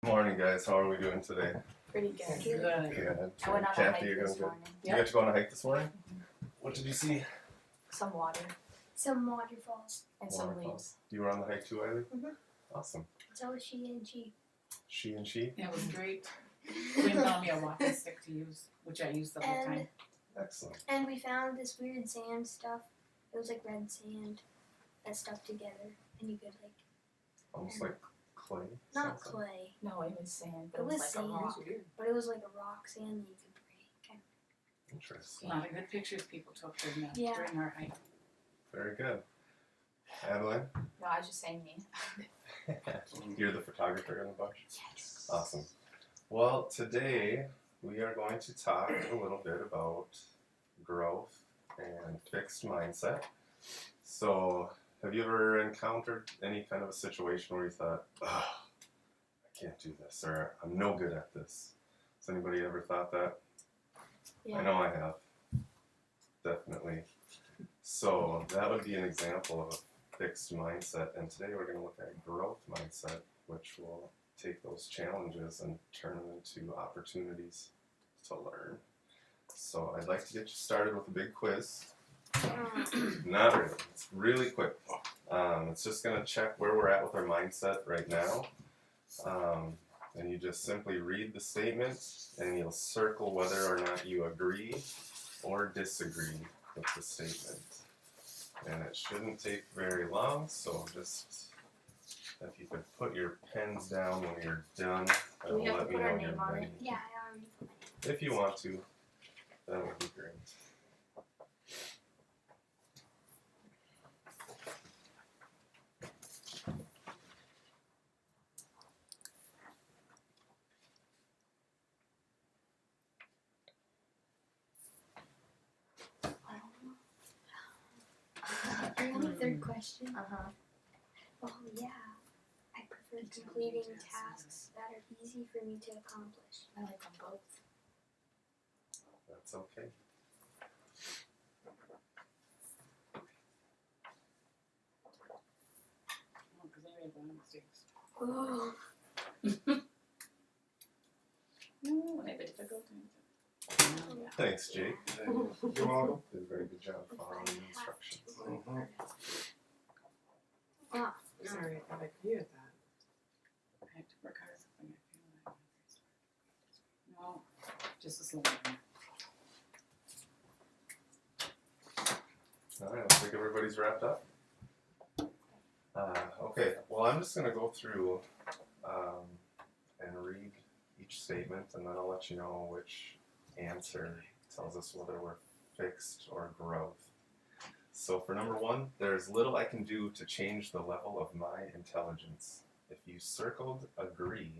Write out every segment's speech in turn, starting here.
Morning, guys. How are we doing today? Pretty good. Good. I went on a Kathy, hike you're this doing good. morning. You got to go on a hike this morning? What did you see? Some water Some waterfalls. and some Waterfalls. leaves. You were on the hike too, Eileen? Mhm. Awesome. So was she and she. She and she? It was great. Quinn found me a walking stick to use, which I used the whole time. Excellent. And we found this weird sand stuff. It was like red sand that stuck together, and you could like Almost like clay. not something. clay, No, it was sand, but It it was was like sand. a rock. but it was like a rock sand that you could break. A Interesting. lot of good pictures people took during, Yeah. during our hike. Very good. Adeline? No, I was just saying me. You're the photographer in the bunch? Yes. Awesome. Well, today we are going to talk a little bit about growth and fixed mindset. So, have you ever encountered any kind of a situation where you thought, oh, I can't do this, or I'm no good at this? Has anybody ever thought that? Yeah. I know I have. Definitely. So, that would be an example of a fixed mindset, and today we're going to look at growth mindset, which will take those challenges and turn them into opportunities to learn. So I'd like to get you started with a big quiz. Not really. It's really quick. It's just going to check where we're at with our mindset right now. And you just simply read the statement and you'll circle whether or not you agree or disagree with the statement. And it shouldn't take very long, so just if you could put your pens down when you're done, that Do we will have to let me put know our you're name on ready. it? Yeah, I already put my name. If you want to, that would be great. You're on the third question. Uh-huh. Oh yeah. I prefer completing tasks that are easy for me to accomplish. I like them both. That's okay. Because I made a lot of mistakes. Oh. No, and I bet difficult times. Thanks, Jake. You're welcome. Did a very good job following the instructions. Ah. Sorry, I thought I could hear that. I have to work hard something I feel like. No, just a slow one. All right, looks like everybody's wrapped up. Okay, well, I'm just going to go through and read each statement, and then I'll let you know which answer tells us whether we're fixed or growth. So for number one, there's little I can do to change the level of my intelligence. If you circled agree,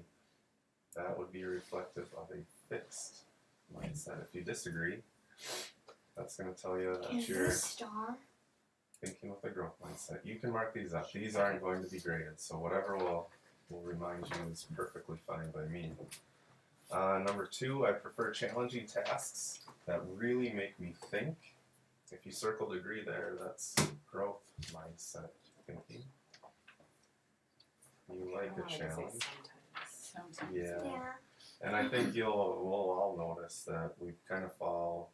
that would be reflective of a fixed mindset. If you disagree, that's going to tell you that Is you're this a star? thinking with a growth mindset. You can mark these up. These aren't going to be graded, so whatever will remind you is perfectly fine by me. Number two, I prefer challenging tasks that really make me think. If you circled agree there, that's growth mindset thinking. You like a challenge. Sometimes. Yeah. Yeah. And I think we'll all notice that we kind of fall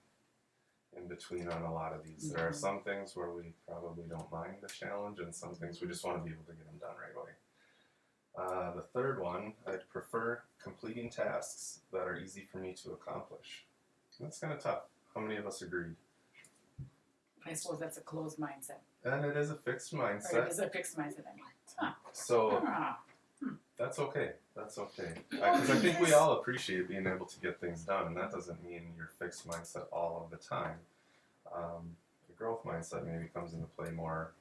in between on a lot of these. There are some things where we probably don't mind the challenge, and some things we just want to be able to get them done right away. The third one, I'd prefer completing tasks that are easy for me to accomplish. That's kind of tough. How many of us agree? I suppose that's a closed mindset. And it is a fixed Or mindset, is it a fixed mindset? I mean, huh. so that's okay. That's okay. Because I think we all appreciate being able to get things done, and that doesn't mean you're fixed mindset all of the time. The growth mindset maybe comes into play more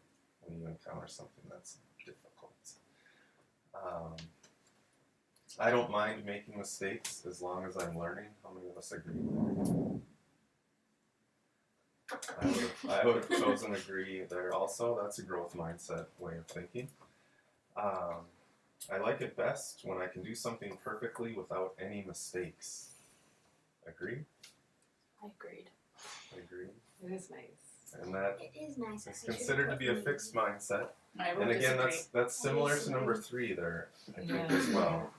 when you encounter something that's difficult. I don't mind making mistakes as long as I'm learning. How many of us agree? I would have chosen agree there also. That's a growth mindset way of thinking. I like it best when I can do something perfectly without any mistakes. Agree? I agreed. Agree. It is nice. And that It is nice. is considered to be a fixed mindset. I will And again, disagree. that's similar to number disagree. 3 there, I think, Yeah. as well.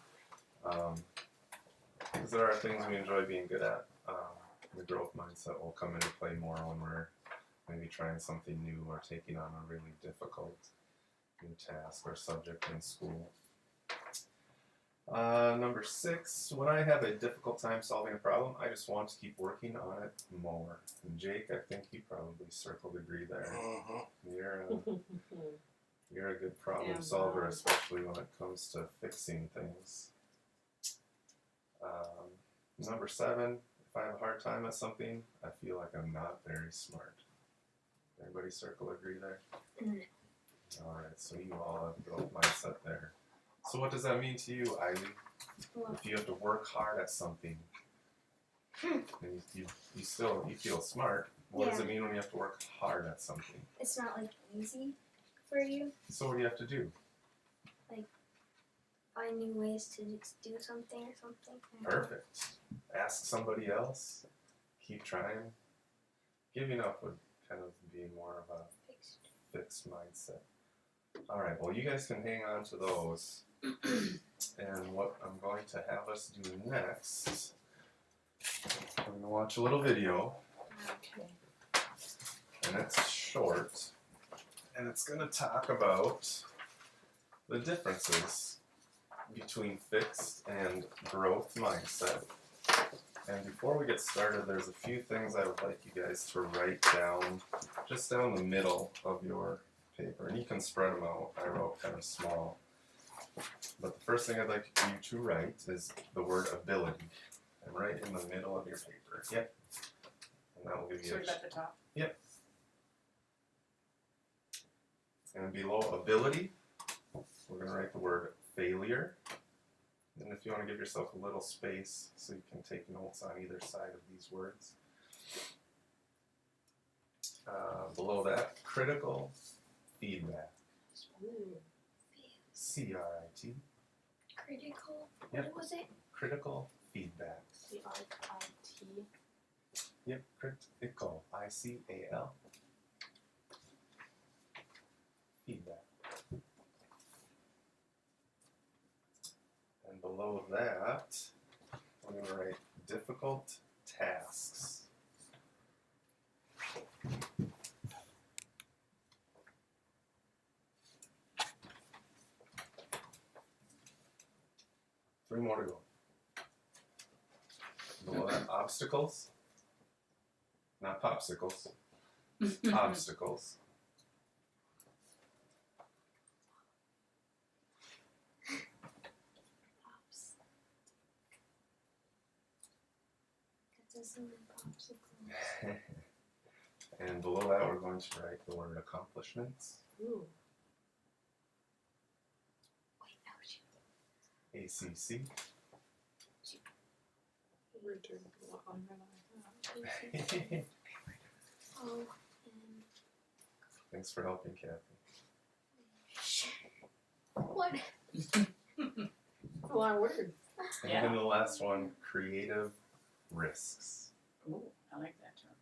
Because there are things we enjoy being good at. The growth mindset will come into play more when we're maybe trying something new or taking on a really difficult new task or subject in school. Number 6, when I have a difficult time solving a problem, I just want to keep working on it more. And Jake, I think you probably circled agree there. You're a good problem Yeah, solver, wow. especially when it comes to fixing things. Number 7, if I have a hard time at something, I feel like I'm not very smart. Everybody circle agree there? Mm. Alright, so you all have growth mindset there. So what does that mean to you, Ivy? Well, If you have to work hard at something, and you feel smart, what does Yeah. it mean when you have to work hard at something? it's not like easy for you. So what do you have to do? Find new ways to just do something or something. Perfect. Ask somebody else. Keep trying. Giving up would kind of be more of a Fixed. fixed mindset. Alright, well you guys can hang on to those. And what I'm going to have us do next, I'm going to watch a little video, Okay. and it's short, and it's going to talk about the differences between fixed and growth mindset. And before we get started, there's a few things I would like you guys to write down, just down the middle of your paper, and you can spread them out. I wrote kind of small. But the first thing I'd like you to write is the word ability, and right in the middle of your paper. Yep. And that will give you Sort of at the top. And below ability, we're going to write the word failure. And if you want to give yourself a little space so you can take notes on either side of these words. Below that, critical feedback. Ooh. CRIT. Critical. Yep. What was it? Critical feedback. CRIT. Yep, critical. ICAL. Feedback. And below that, we're going to write difficult tasks. Three more to go. Below that, obstacles. Not popsicles. Obstacles. Pops. That doesn't mean popsicle. And below that, we're going to write the word accomplishments. Ooh. Wait, no, ACC. Return on her line. Oh, Thanks for helping, Kathy. what? That's a lot of words. And Yeah. then the last one, creative risks. Ooh, I like that term.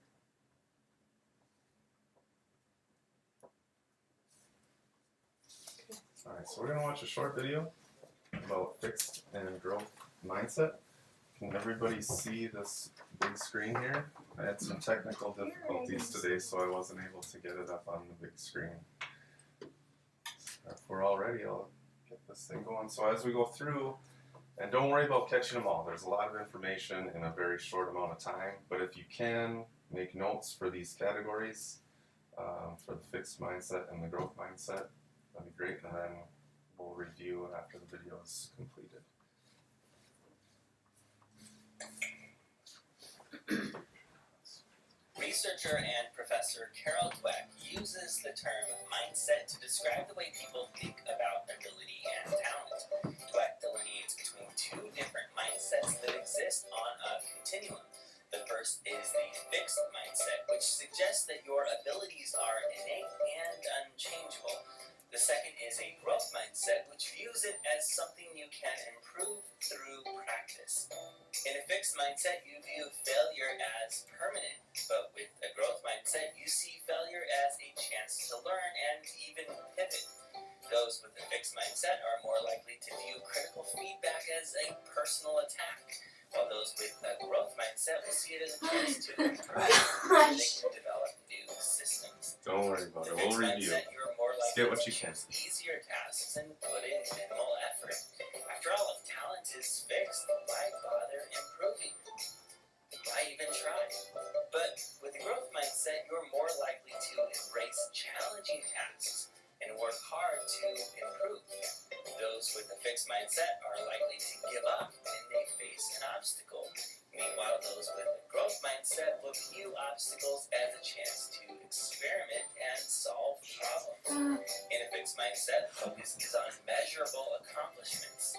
Alright, so we're going to watch a short video about fixed and growth mindset. Can everybody see this big screen here? I had some technical difficulties today, so I wasn't able to get it up on the big screen. If we're all ready, I'll get this thing going. So as we go through, and don't worry about catching them all. There's a lot of information in a very short amount of time, but if you can, make notes for these categories, for the fixed mindset and the growth mindset, that'd be great, and then we'll review after the video is completed. Researcher and professor Carol Dweck uses the term mindset to describe the way people think about ability and talent. Dweck delineates between two different mindsets that exist on a continuum. The first is the fixed mindset, which suggests that your abilities are innate and unchangeable. The second is a growth mindset, which views it as something you can improve through practice. In a fixed mindset, you view failure as permanent, but with a growth mindset, you see failure as a chance to learn and even pivot. Those with a fixed mindset are more likely to view critical feedback as a personal attack, while those with a growth mindset will see it as a chance to improve and they can develop new systems. Don't worry about With a it. We'll fixed review. mindset, you're more Just likely get what to you can. choose easier tasks and put in minimal effort. After all, if talent is fixed, why bother improving? Why even try? But with a growth mindset, you're more likely to embrace challenging tasks and work hard to improve. Those with a fixed mindset are likely to give up when they face an obstacle. Meanwhile, those with a growth mindset will view obstacles as a chance to experiment and solve problems. In a fixed mindset, the focus is on measurable accomplishments.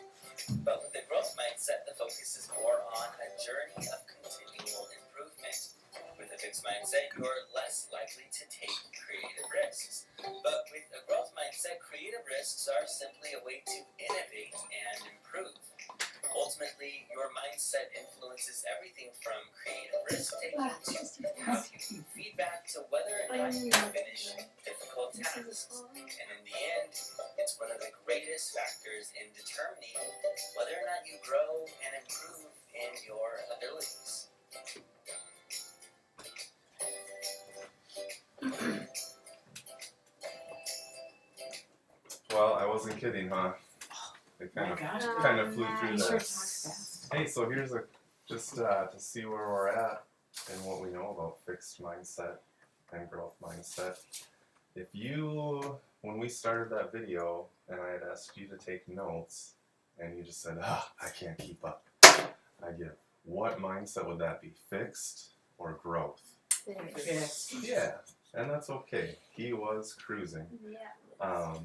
But with a growth mindset, the focus is more on a journey of continual improvement. With a fixed mindset, you're less likely to take creative risks. But with a growth mindset, creative risks are simply a way to innovate and improve. Ultimately, your mindset influences everything from creative risk taking to how you view feedback to whether or not you finish difficult tasks. And in the end, it's one of the greatest factors in determining whether or not you grow and improve in your abilities. Well, I wasn't kidding, huh? They kind My of gosh, kind of flew through he that. sure talks fast. Hey, so here's a just to see where we're at and what we know about fixed mindset and growth mindset. If you, when we started that video and I had asked you to take notes and you just said, I can't keep up, I give. What mindset would that be? Fixed or growth? Fixed. Yeah, and that's okay. He was cruising. Yeah.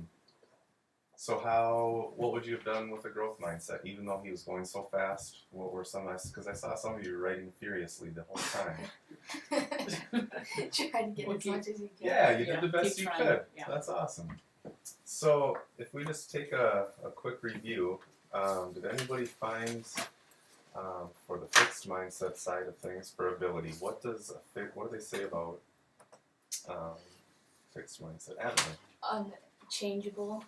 So what would you have done with a growth mindset, even though he was going so fast? What were some, because I saw some of you writing furiously the whole time. Try to get We'll as keep- much as you can. Yeah, you Yeah, did the best keep you trying, could. yeah. That's awesome. So if we just take a quick review, did anybody find, for the fixed mindset side of things, for ability, what do they say about fixed mindset? Adeline. Unchangeable,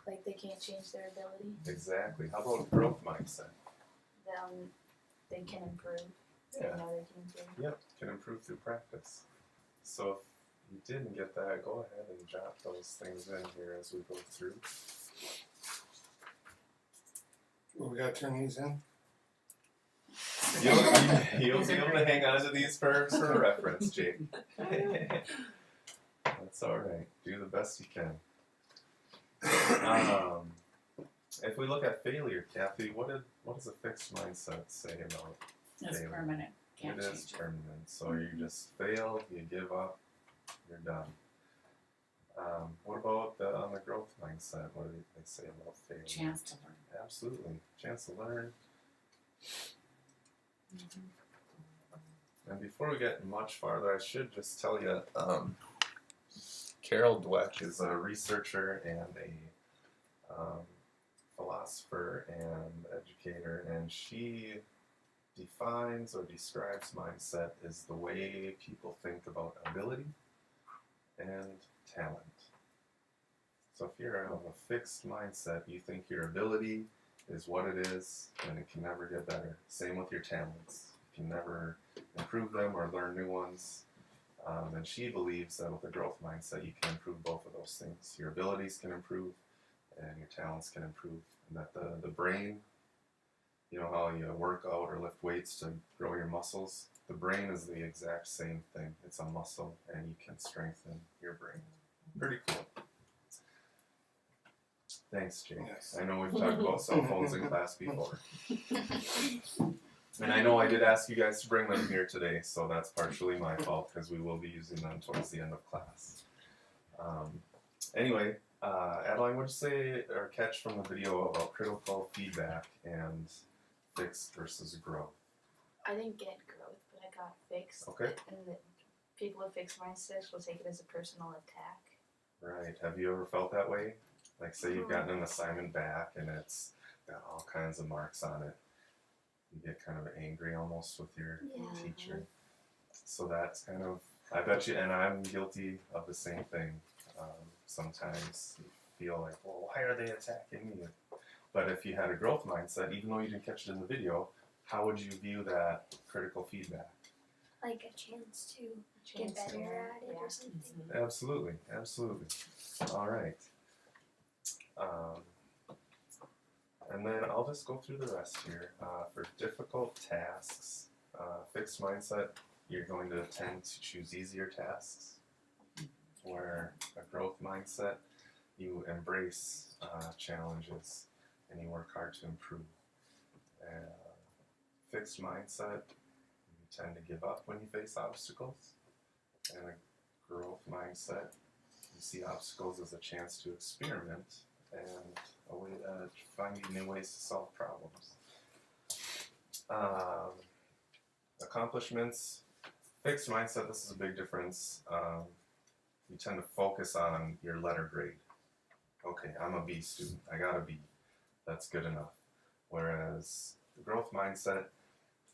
like they can't change their ability. Exactly. How about growth mindset? They can improve. Yeah. They know they can improve. Yep, can improve through practice. So if you didn't get that, go ahead and jot those things in here as we go through. Well, we gotta turn these in. You'll be able to hang on to these for reference, Jake. That's alright. Do the best you can. If we look at failure, Kathy, what does a fixed mindset say about It's failure? permanent. Can't It change is it. permanent. So you just fail, you give up, you're done. What about on the growth mindset? What do they say about failure? Chance to learn. Absolutely. Chance to learn. And before we get much farther, I should just tell you, Carol Dweck is a researcher and a philosopher and educator, and she defines or describes mindset as the way people think about ability and talent. So if you're of a fixed mindset, you think your ability is what it is, and it can never get better. Same with your talents. You can never improve them or learn new ones. And she believes that with a growth mindset, you can improve both of those things. Your abilities can improve, and your talents can improve. And that the brain, you know how you work out or lift weights to grow your muscles? The brain is the exact same thing. It's a muscle, and you can strengthen your brain. Pretty cool. Thanks, Jake. Yes. I know we've talked about cell phones in class before. And I know I did ask you guys to bring them here today, so that's partially my fault because we will be using them towards the end of class. Anyway, Adeline, what did you say or catch from the video about critical feedback and fixed versus growth? I didn't get growth, but I got fixed. Okay. And the people with fixed mindsets will take it as a personal attack. Right. Have you ever felt that way? Like, say you've gotten an assignment back and it's got all kinds of marks on it. You get kind of angry almost with your Yeah. teacher. So that's kind of, I bet you, and I'm guilty of the same thing. Sometimes you feel like, well, why are they attacking me? But if you had a growth mindset, even though you didn't catch it in the video, how would you view that critical feedback? Like a chance to Chance get to better learn, at it yeah. or something. Absolutely, absolutely. All right. And then I'll just go through the rest here. For difficult tasks, fixed mindset, you're going to tend to choose easier tasks. Where a growth mindset, you embrace challenges and you work hard to improve. Fixed mindset, you tend to give up when you face obstacles. And a growth mindset, you see obstacles as a chance to experiment and a way to finding new ways to solve problems. Accomplishments, fixed mindset, this is a big difference. You tend to focus on your letter grade. Okay, I'm a B student, I got a B. That's good enough. Whereas the growth mindset,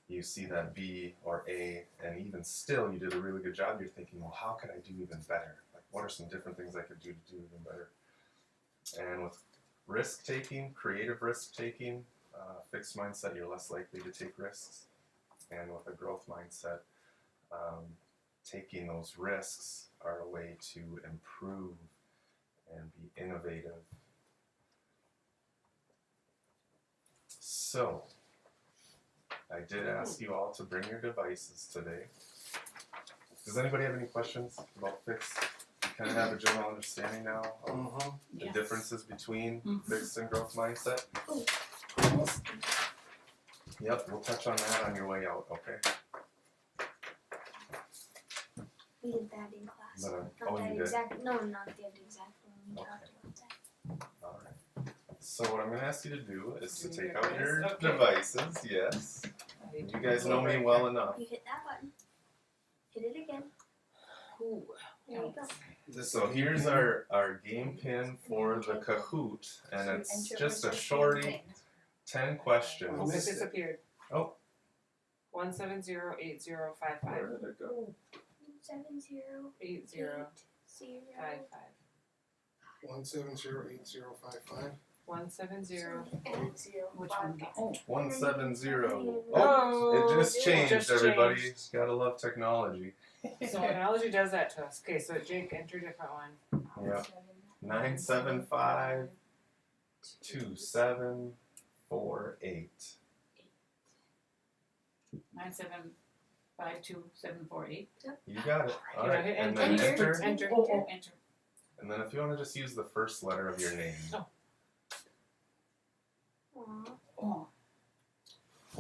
you see that B or A, and even still you did a really good job, you're thinking, well, how could I do even better? Like, what are some different things I could do to do even better? And with risk-taking, creative risk-taking, fixed mindset, you're less likely to take risks. And with a growth mindset, taking those risks are a way to improve and be innovative. So, I did ask you all to bring your devices today. Does anybody have any questions about fixed? You kind of have a general understanding now of the Yes. differences between fixed and growth mindset? This, Yep, we'll touch on that on your way out, okay? we did that in class. But, Not oh, that you did? exact. No, not that exact one. We Okay. talked about that. Alright. So what I'm gonna ask you to do is to Do take your out your quiz? Okay. devices, yes. You guys know me well enough. You hit that button. Hit it again. Ooh. There you go. This So here's our game pin for the Kahoot, and it's just a shorty, 10 Oh, questions. it disappeared. Oh. 1708055. Where did it go? 708055. 8055. 1708055. 170. Which one? Oh, 170. Oh, Oh, it just changed, just everybody. changed. Gotta love technology. So technology does that to us. Okay, so Jake, enter a different one. Yep. 975 2748. 9752748. You got it. All You know, right. hit And enter. then enter. Enter. Oh, enter. And then if you want to just use the first letter of your name. Aw. Oh.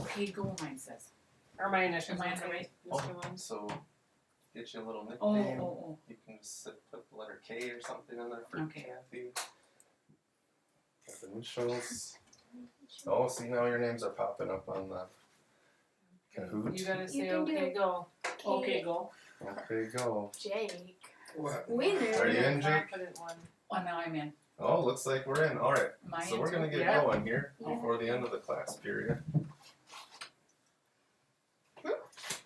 Okay, go, mine says. Or my initials. Am I on okay. the right? Oh, so get you a little Oh, nickname. oh, You can just put the letter K or something in there for Okay. Kathy. Got the initials. Oh, see now your names are popping up on the Kahoot. You gotta You say can do okay, it. go. oh. Okay, go. Okay, go. Jake. What? Winner. Are you in, Jake? Confident one. Oh, now I'm in. Oh, looks like we're in. All right. Am I So in we're too? gonna get Yeah. going here Yeah. before the end of the class period.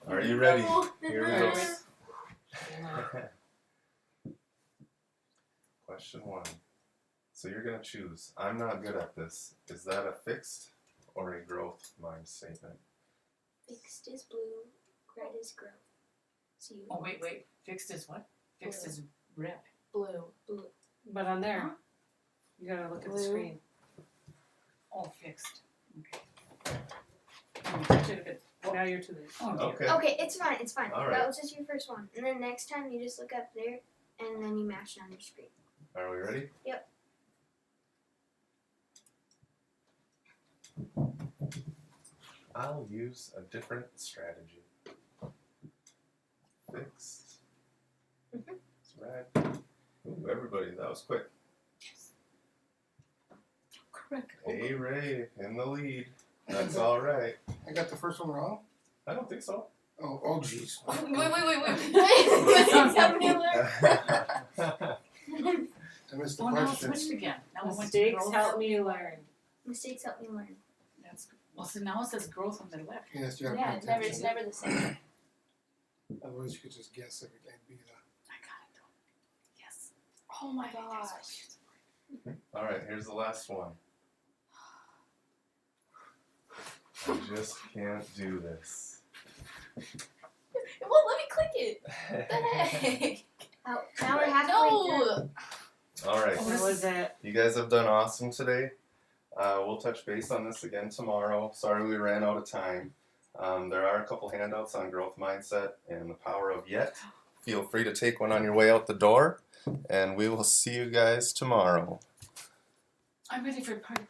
Are you ready? Here we go. Question 1. So you're gonna choose. I'm not good at this. Is that a fixed or a growth mind statement? Fixed is blue, red is growth. So you Oh, wait. Fixed is what? Fixed is red. Blue. But on there, you gotta look at the Blue. screen. Oh, fixed. Okay. I should have been. Now you're too late. Oh, dear. Okay. Okay, it's fine, it's fine. All That right. was just your first one. And then next time you just look up there and then you match it on your screen. Are we ready? Yep. I'll use a different strategy. Fixed. It's red. Ooh, everybody, that was quick. Correct. Hey, Ray, in the lead. That's all right. I got the first one wrong? I don't think so. Oh, jeez. I missed the Oh, now it question. switched again. Now it went to Mistakes growth. help me learn. Mistakes help me learn. That's good. Well, so now it says growth on the left. Yes, you gotta Yeah, pay it's never attention. the same. Otherwise, you could just guess everything. Be the I got it though. Yes. Oh my gosh. All right, here's the last one. I just can't do this. It won't let me click it. What the heck? Oh, now we're halfway through. No. All right, What was it? you guys have done awesome today. We'll touch base on this again tomorrow. Sorry we ran out of time. There are a couple handouts on growth mindset and the power of yet. Feel free to take one on your way out the door, and we will see you guys tomorrow. I'm ready for part